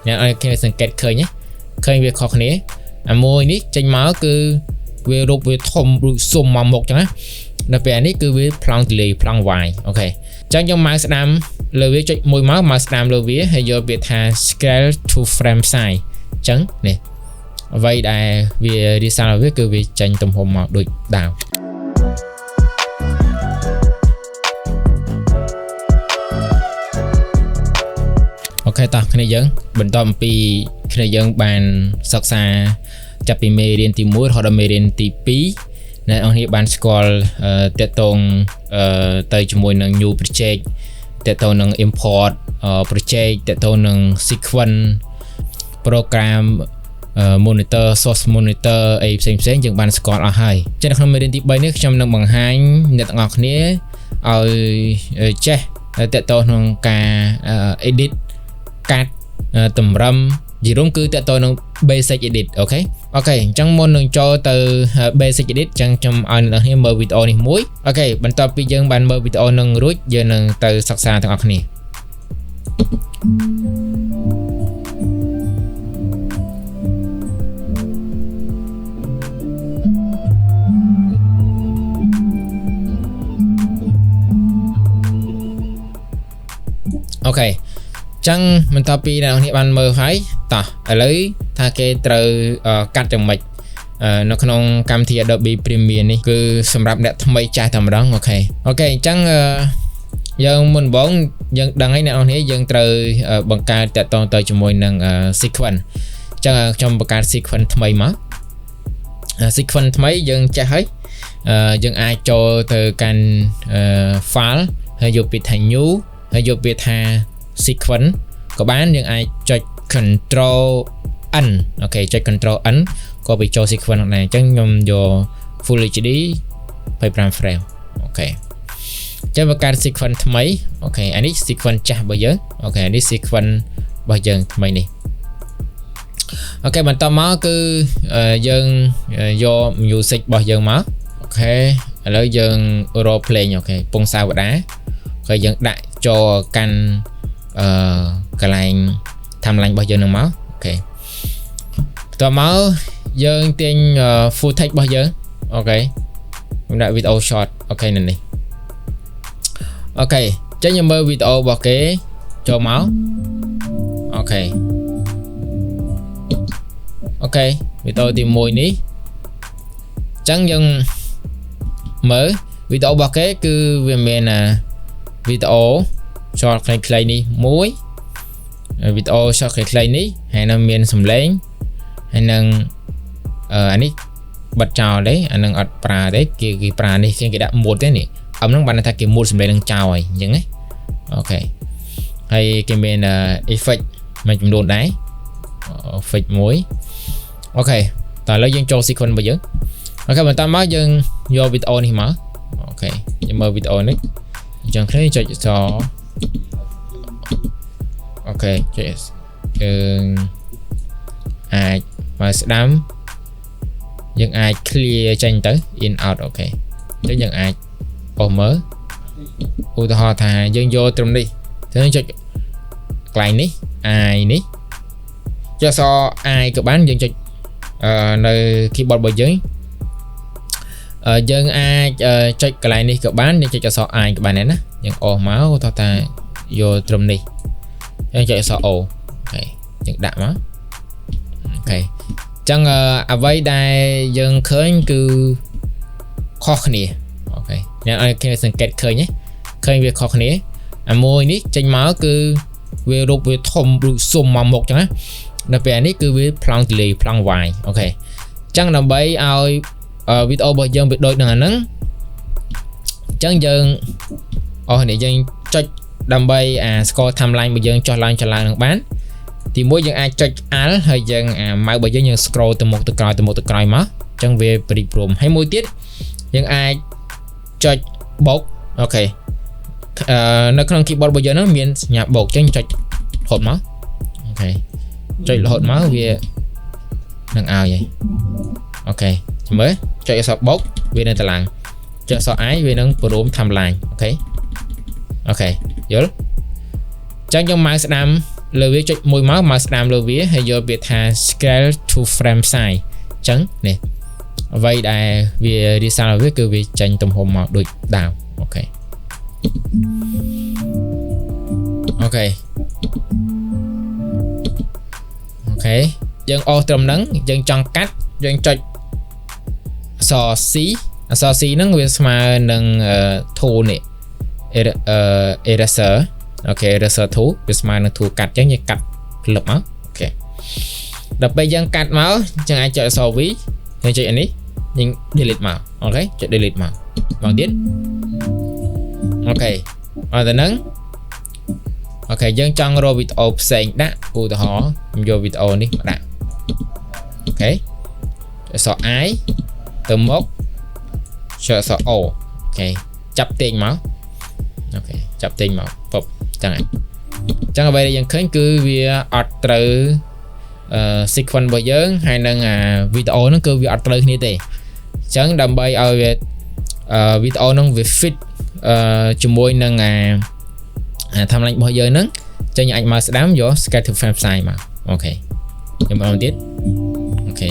អ្នកឲ្យគេសង្កេតឃើញណាឃើញវាខុសគ្នាអាមួយនេះចេញមកគឺវារូបវាធំដូចសុំមកមុខចឹងណាដល់ពេលនេះគឺវាប្លង់ delay ប្លង់ y អូខេអញ្ចឹងយើងម៉ៅស្ដាំលើវាចុចមួយមកម៉ៅស្ដាំលើវាហើយយកវាថា scale to frame size អញ្ចឹងនេះអ្វីដែលវារៀបសារវាគឺវាចេញទំហំមកដូចដាវអូខេតោះគ្នាយើងបន្តអំពីគ្នាយើងបានសិក្សាចាប់ពីមេរៀនទី1រហូតដល់មេរៀនទី2អ្នកនរគ្នាបានស្គាល់តកតងទៅជាមួយនឹង new project តកតងនឹង import project តកតងនឹង sequence program monitor source monitor អីផ្សេងៗយើងបានស្គាល់អស់ហើយចឹងនៅក្នុងមេរៀនទី3នេះខ្ញុំនឹងបង្ហាញអ្នកទាំងអស់គ្នាឲ្យចេះតកតងក្នុងការ edit កាត់តម្រឹមយីរំគឺតកតងនឹង basic edit អូខេអញ្ចឹងមុននឹងចូលទៅ basic edit អញ្ចឹងខ្ញុំឲ្យអ្នកនរគ្នាមើលវីដេអូនេះមួយអូខេបន្ទាប់ពីយើងបានមើលវីដេអូនឹងរួចយើងនឹងទៅសិក្សាទាំងអស់គ្នាអូខេចឹងបន្ទាប់ពីអ្នកនរគ្នាបានមើលហើយតោះឥឡូវថាគេត្រូវកាត់យ៉ាងម៉េចនៅក្នុងកម្មវិធី Adobe Premiere នេះគឺសម្រាប់អ្នកថ្មីចាស់តែម្ដងអូខេអញ្ចឹងយើងមុនដំបូងយើងដឹងហើយអ្នកនរគ្នាយើងត្រូវបង្កើតតកតងទៅជាមួយនឹង sequence អញ្ចឹងខ្ញុំបង្កើត sequence ថ្មីមក sequence ថ្មីយើងចេះហើយយើងអាចចូលទៅកាន់ file ហើយយកពាក្យថា new ហើយយកពាក្យថា sequence ក៏បានយើងអាចចុច control n អូខេចុច control n ក៏ទៅចូល sequence ដែរអញ្ចឹងខ្ញុំយក full HD 25 frame អូខេចាំបង្កើត sequence ថ្មីអូខេអានេះ sequence ចាស់របស់យើងអូខេនេះ sequence របស់យើងថ្មីនេះអូខេបន្តមកគឺយើងយក music របស់យើងមកអូខេឥឡូវយើង role playing អូខេពងសាវតាហើយយើងដាក់ចូលកាន់កន្លែង timeline របស់យើងនឹងមកអូខេបន្ទាប់មកយើងទាញ full text របស់យើងអូខេខ្ញុំដាក់ video short អូខេនៅនេះអូខេចេញយើងមើលវីដេអូរបស់គេចូលមកអូខេវីដេអូទី1នេះអញ្ចឹងយើងមើលវីដេអូរបស់គេគឺវាមានវីដេអូ short ខ្លីៗនេះមួយវីដេអូ short ខ្លីៗនេះហើយនៅមានសំឡេងហើយនឹងអានេះបិទចោលទេអានឹងអត់ប្រើទេគេប្រើនេះគេដាក់ mode ទេនេះហ្នឹងបានថាគេ mode សំឡេងនឹងចោលហើយអញ្ចឹងណាអូខេហើយគេមាន effect មួយចំនួនដែរ effect មួយអូខេតើឥឡូវយើងចូល sequence របស់យើងអូខេបន្តមកយើងយកវីដេអូនេះមកអូខេយើងមើលវីដេអូនេះអញ្ចឹងគ្នាចុចសអូខេចុចយើងអាចមកស្ដាំយើងអាច clear ចេញទៅ in out អូខេអញ្ចឹងយើងអាចបោះមើលឧទាហរណ៍ថាយើងយកត្រឹមនេះទៅចុចកន្លែងនេះ i នេះចុចi ក៏បានយើងចុចនៅ keyboard របស់យើងអាចចុចកន្លែងនេះក៏បានយើងចុចអក្សរ i ក៏បានដែរណាយើងអស់មកតោះតាយកត្រឹមនេះយើងចុចអក្សរ o អូខេយើងដាក់មកអូខេចឹងអ្វីដែលយើងឃើញគឺខុសគ្នាអូខេអ្នកឲ្យគេសង្កេតឃើញណាឃើញវាខុសគ្នាអាមួយនេះចេញមកគឺវារូបវាធំដូចសុំមកមុខចឹងណាដល់ពេលនេះគឺវាប្លង់ delay ប្លង់ y អូខេចឹងដើម្បីឲ្យវីដេអូរបស់យើងវាដូចនឹងអាហ្នឹងចឹងយើងនេះយើងចុចដើម្បីscore timeline របស់យើងចុះឡើងនឹងបានទី1យើងអាចចុច alt ហើយយើងម៉ៅរបស់យើង scroll ទៅមុខទៅក្រោយមកអញ្ចឹងវាព្រីព្រមហើយមួយទៀតយើងអាចចុចបូកអូខេនៅក្នុង keyboard របស់យើងហ្នឹងមានសញ្ញាបូកអញ្ចឹងចុចរហូតមកអូខេចុចរហូតមកវានឹងឲ្យហើយអូខេចាំមើលចុចអក្សរបូកវានៅតឡាងចុចអក្សរ i វានឹងព្រម timeline អូខេយល់អញ្ចឹងយើងម៉ៅស្ដាំ លើវាចុចមួយមក ស្ដាមលើវាហើយយកវាថា scale to frame size អញ្ចឹងនេះអ្វីដែលវារៀបសារវាគឺវាចេញទំហំមកដូចដើមអូខេយើងអស់ត្រឹមហ្នឹងយើងចង់កាត់យើងចុចអក្សរ C អក្សរ C ហ្នឹងវាស្មើនឹង tool នេះeraser អូខេ eraser tool វាស្មើនឹង tool កាត់អញ្ចឹងយើងកាត់ផ្លឹបមកអូខេដល់ពេលយើងកាត់មកអញ្ចឹងអាចចុចអក្សរ V យើងចុចអានេះយើង delete មកអូខេចុច delete មកបងទៀតអូខេអត់ទៅហ្នឹងអូខេយើងចង់រកវីដេអូផ្សេងដាក់ឧទាហរណ៍ខ្ញុំយកវីដេអូនេះមកដាក់អូខេអក្សរ I ទៅមកចុចអក្សរ O អូខេចាប់ទាញមកអូខេចាប់ទាញមកពុបចឹងអ្វីដែលយើងឃើញគឺវាអត់ត្រូវsequence របស់យើងហើយនឹងវីដេអូហ្នឹងគឺវាអត់ត្រូវគ្នាទេអញ្ចឹងដើម្បីឲ្យវាវីដេអូហ្នឹងវា fit ជាមួយនឹងtimeline របស់យើងហ្នឹងចឹងយើងអាចមកស្ដាំយក scale to frame size មកអូខេខ្ញុំបន្តទៀតអូខេ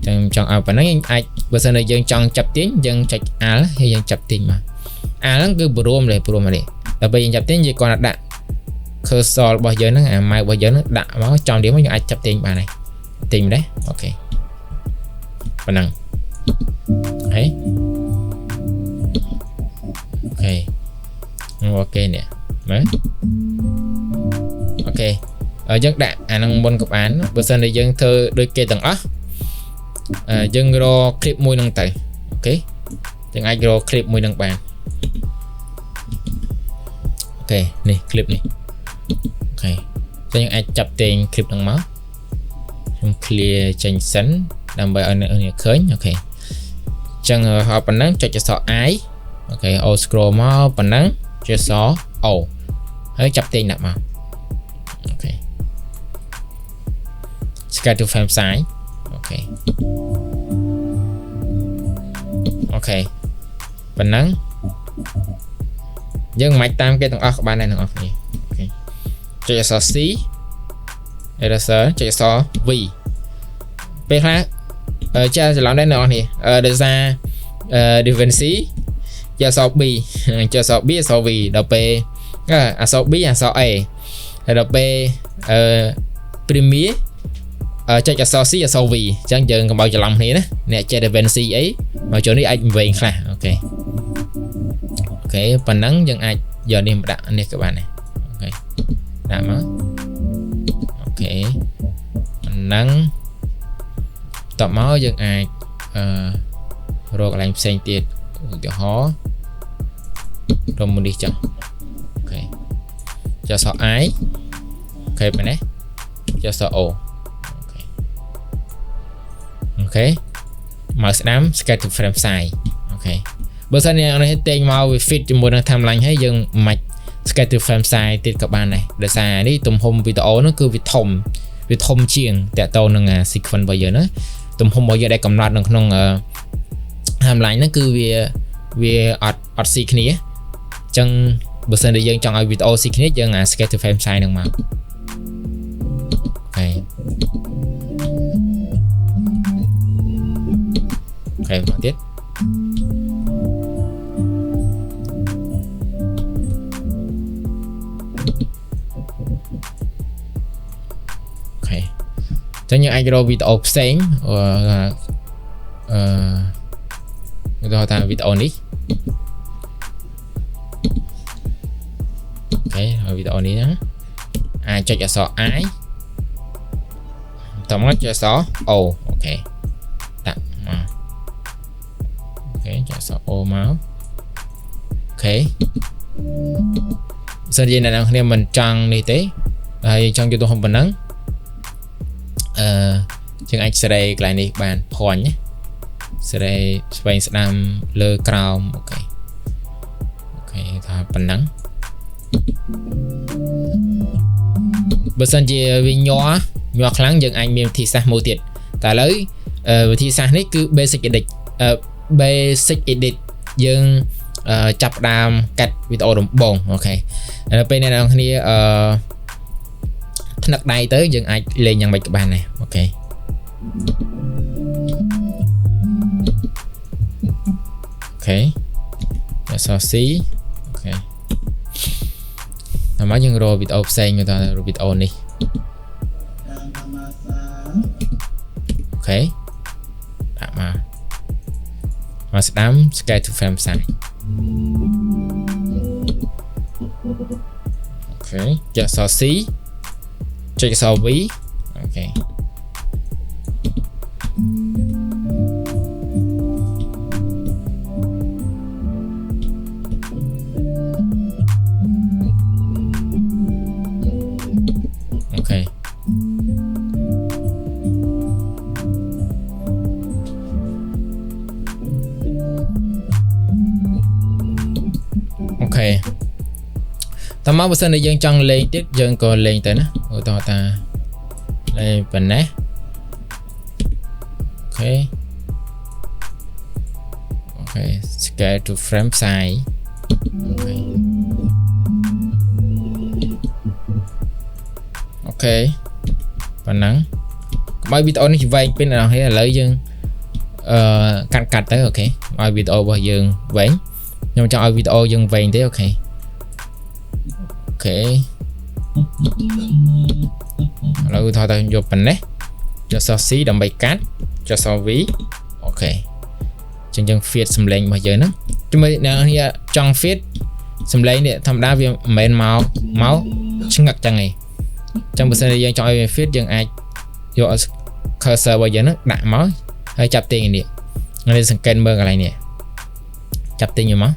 ចឹងចង់ឲ្យប៉ុណ្ណឹងយើងអាចបើសិនជាយើងចង់ចាប់ទាញយើងចុច Alt ហើយយើងចាប់ទាញមក Alt ហ្នឹងគឺព្រមនេះដល់ពេលយើងចាប់ទាញយើងគ្រាន់តែដាក់ cursor របស់យើងហ្នឹងម៉ៅរបស់យើងហ្នឹងដាក់មកចំទៀតមកយើងអាចចាប់ទាញបានហើយទាញម្ដេចអូខេប៉ុណ្ណឹងអូខេនេះមើលអូខេយើងដាក់អាហ្នឹងមុនក៏បានបើសិនជាយើងធ្វើដូចគេទាំងអស់យើងរក clip មួយហ្នឹងទៅអូខេយើងអាចរក clip មួយហ្នឹងបានអូខេនេះ clip នេះអូខេចឹងយើងអាចចាប់ទាញ clip ហ្នឹងមកខ្ញុំ clear ចេញសិនដើម្បីឲ្យអ្នកឃើញអូខេចឹងហើយប៉ុណ្ណឹងចុចអក្សរ I អូខេ O scroll មកប៉ុណ្ណឹងចុចអក្សរ O ហើយចាប់ទាញដាក់មកអូខេ scale to frame size អូខេប៉ុណ្ណឹងយើងមិនតាមគេទាំងអស់ក៏បានដែរទាំងអស់គ្នាអូខេចុចអក្សរ C eraser ចុចអក្សរ V ពេលខ្លះចាច្រឡំដែរអ្នកនរគ្នាដោយសារ dependency ចុចអក្សរ B ចុចអក្សរ B អក្សរ V ដល់ពេលអក្សរ B អក្សរ A ហើយដល់ពេលPremiere ចុចអក្សរ C អក្សរ V អញ្ចឹងយើងកុំឲ្យច្រឡំគ្នាណាអ្នកចេះ dependency អីមកចូលនេះអាចវែងខ្លះអូខេប៉ុណ្ណឹងយើងអាចយកនេះមកដាក់នេះក៏បានដែរអូខេដាក់មកអូខេប៉ុណ្ណឹងតបមកយើងអាចរកកន្លែងផ្សេងទៀតឧទាហរណ៍រកមួយនេះចុះអូខេចុចអក្សរ I អូខេប៉ុណ្ណេះចុចអក្សរ O អូខេមកស្ដាំ scale to frame size អូខេបើសិនជានេះតែងមកវា fit ជាមួយនឹង timeline ហើយយើងមិន scale to frame size ទៀតក៏បានដែរដោយសារនេះទំហំវីដេអូនោះគឺវាធំជាងតកតនឹង sequence របស់យើងណាទំហំរបស់យើងដែលកំណត់នៅក្នុង timeline ហ្នឹងគឺវាអត់ស៊ីគ្នាអញ្ចឹងបើសិនជាយើងចង់ឲ្យវីដេអូស៊ីគ្នាយើង scale to frame size ហ្នឹងមកអូខេមកទៀតអូខេចឹងយើងអាចរកវីដេអូផ្សេងឧទាហរណ៍ថាវីដេអូនេះអូខេហើយវីដេអូនេះណាអាចចុចអក្សរ I តមកចុចអក្សរ O អូខេដាក់មកអូខេចុចអក្សរ O មកអូខេសិនជាអ្នកនរគ្នាមិនចង់នេះទេហើយចង់យកទំហំប៉ុណ្ណឹងយើងអាចសេរីកន្លែងនេះបានភ័ញណាសេរីស្វែងស្ដាំលើក្រោមអូខេថាប៉ុណ្ណឹងបើសិនជាវាញ័រខ្លាំងយើងអាចមានវិធីសាស្ត្រមួយទៀតតែឥឡូវវិធីសាស្ត្រនេះគឺ basic edit យើង ចាប់ដើមកាត់វីដេអូដំបូងអូខេដល់ពេលអ្នកនរគ្នាថ្នឹកដៃទៅយើងអាចលេងយ៉ាងម៉េចក៏បានដែរអូខេអូខេអក្សរ C អូខេតាមមកយើងរកវីដេអូផ្សេងទៅរកវីដេអូនេះអូខេដាក់មកស្ដាំ Scale to Frame Size អូខេចុចអក្សរ C ចុចអក្សរ V អូខេអូខេអូខេតើមកបើសិនជាយើងចង់លេងទៀតយើងក៏លេងទៅណាឧទាហរណ៍ថាលេងប៉ុណ្ណេះអូខេអូខេ Scale to Frame Size អូខេប៉ុណ្ណឹងកុំឲ្យវីដេអូនេះវែងពេកណាស់ឥឡូវយើងកាត់ទៅអូខេឲ្យវីដេអូរបស់យើងវែងខ្ញុំចង់ឲ្យវីដេអូយើងវែងទេអូខេអូខេឥឡូវថតទៅយកប៉ុណ្ណេះចុចអក្សរ C ដើម្បីកាត់ចុចអក្សរ V អូខេចឹងយើង feed សំឡេងរបស់យើងហ្នឹងជំនួយអ្នកនេះចង់ feed សំឡេងនេះធម្មតាវាមិនមែនមកឆ្ងឹកចឹងឯងចឹងបើសិនជាយើងចង់ឲ្យវា feed យើងអាចយក cursor របស់យើងហ្នឹងដាក់មកហើយចាប់ទាញនេះសង្កេតមើលកន្លែងនេះចាប់ទាញមក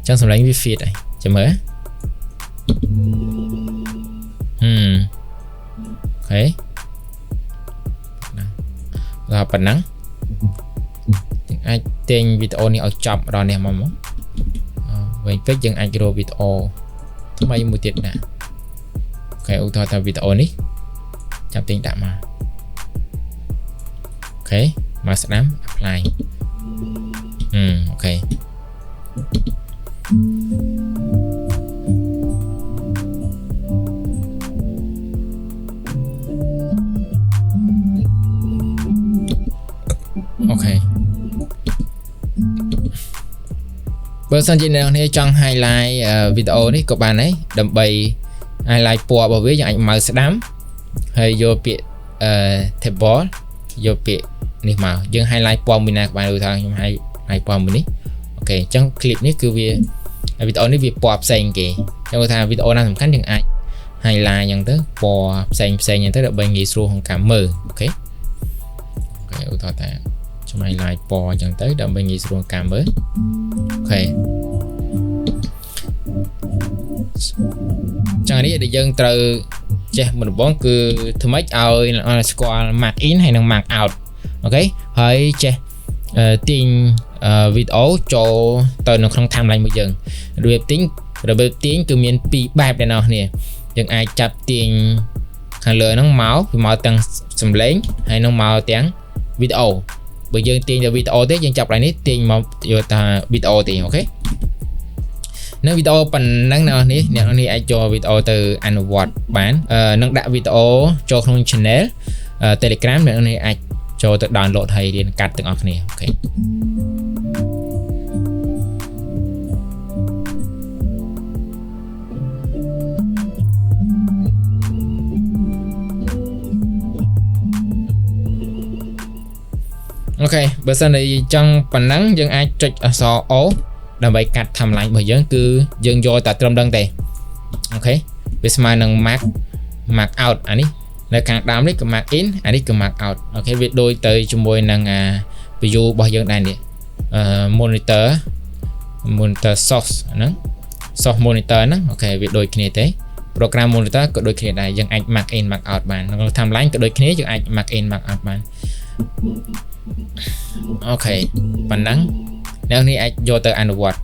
ចឹងសំឡេងវា feed ហើយចាំមើលអូខេដល់ប៉ុណ្ណឹងយើងអាចទាញវីដេអូនេះឲ្យចប់ដល់នេះមកវិញពេកយើងអាចរកវីដេអូថ្មីមួយទៀតណាអូខេឧទាហរណ៍ថាវីដេអូនេះចាប់ទាញដាក់មកអូខេមកស្ដាំ apply អូខេអូខេបើសិនជាអ្នកនេះចង់ highlight វីដេអូនេះក៏បានដែរដើម្បី highlight ពណ៌របស់វាយើងអាចម៉ៅស្ដាំហើយយកពាក្យtable យកពាក្យនេះមកយើង highlight ពណ៌មួយណាក៏បានដូចថាខ្ញុំ highlight ពណ៌មួយនេះអូខេអញ្ចឹង clip នេះគឺវាវីដេអូនេះវាពណ៌ផ្សេងគេអញ្ចឹងថាវីដេអូណាសំខាន់យើងអាច highlight អញ្ចឹងទៅពណ៌ផ្សេងអញ្ចឹងទៅដើម្បីងាយស្រួលក្នុងការមើលអូខេឧទាហរណ៍ថាខ្ញុំ highlight ពណ៌អញ្ចឹងទៅដើម្បីងាយស្រួលក្នុងការមើលអូខេចឹងនេះដែលយើងត្រូវចេះមុនដំបូងគឺធ្វើម៉េចឲ្យស្គាល់ mark in ហើយនិង mark out អូខេហើយចេះទាញវីដេអូចូលទៅនៅក្នុង timeline របស់យើងរបៀបទាញគឺមានពីរបែបដែរណោះគ្នាយើងអាចចាប់ទាញខាងលើហ្នឹងមកទាំងសំឡេងហើយនឹងមកទាំងវីដេអូបើយើងទាញទៅវីដេអូទេយើងចាប់កន្លែងនេះទាញមកយកថាវីដេអូទេអូខេនៅវីដេអូប៉ុណ្ណឹងអ្នកនេះអាចចូលវីដេអូទៅអនុវត្តបាននឹងដាក់វីដេអូចូលក្នុង channel Telegram អ្នកនេះអាចចូលទៅ download ហើយរៀនកាត់ទាំងអស់គ្នាអូខេអូខេបើសិនជាចង់ប៉ុណ្ណឹងយើងអាចចុចអក្សរ O ដើម្បីកាត់ timeline របស់យើងគឺយើងយកតែត្រឹមដឹងទេអូខេវាស្មើនឹង mark out អានេះនៅខាងដើមនេះគឺ mark in អានេះគឺ mark out អូខេវាដូចទៅជាមួយនឹងview របស់យើងដែរនេះmonitor source ហ្នឹង source monitor ហ្នឹងអូខេវាដូចគ្នាទេ program monitor ក៏ដូចគ្នាដែរយើងអាច mark in mark out បានក្នុង timeline ក៏ដូចគ្នាយើងអាច mark in mark out បានអូខេប៉ុណ្ណឹងអ្នកនេះអាចយកទៅអនុវត្ត